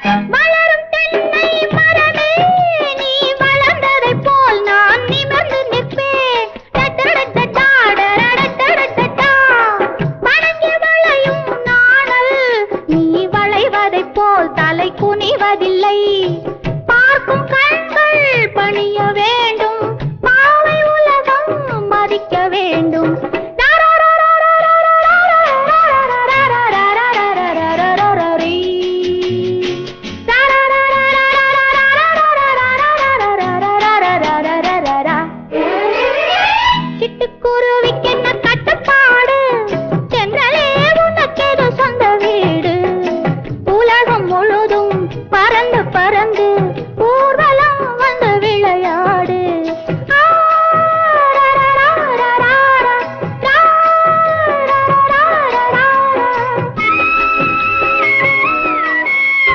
வளரும் தென்னை மரமே நீ வளர்ந்ததை போல் நான் நிமிர்ந்து நிற்பேன். வணங்கி வளையும் நாணல் நீ வளைவதை போல் தலை குனிவதில்லை. பார்க்கும் கண்கள் பணிய வேண்டும், பாவை உலகம் மதிக்க வேண்டும். சிட்டுக்குருவிக்கென்ன கட்டுப்பாடு, சென்றலே உனக்கெது சொந்த வீடு. உலகம் முழுதும் பறந்து பறந்து ஊர்வ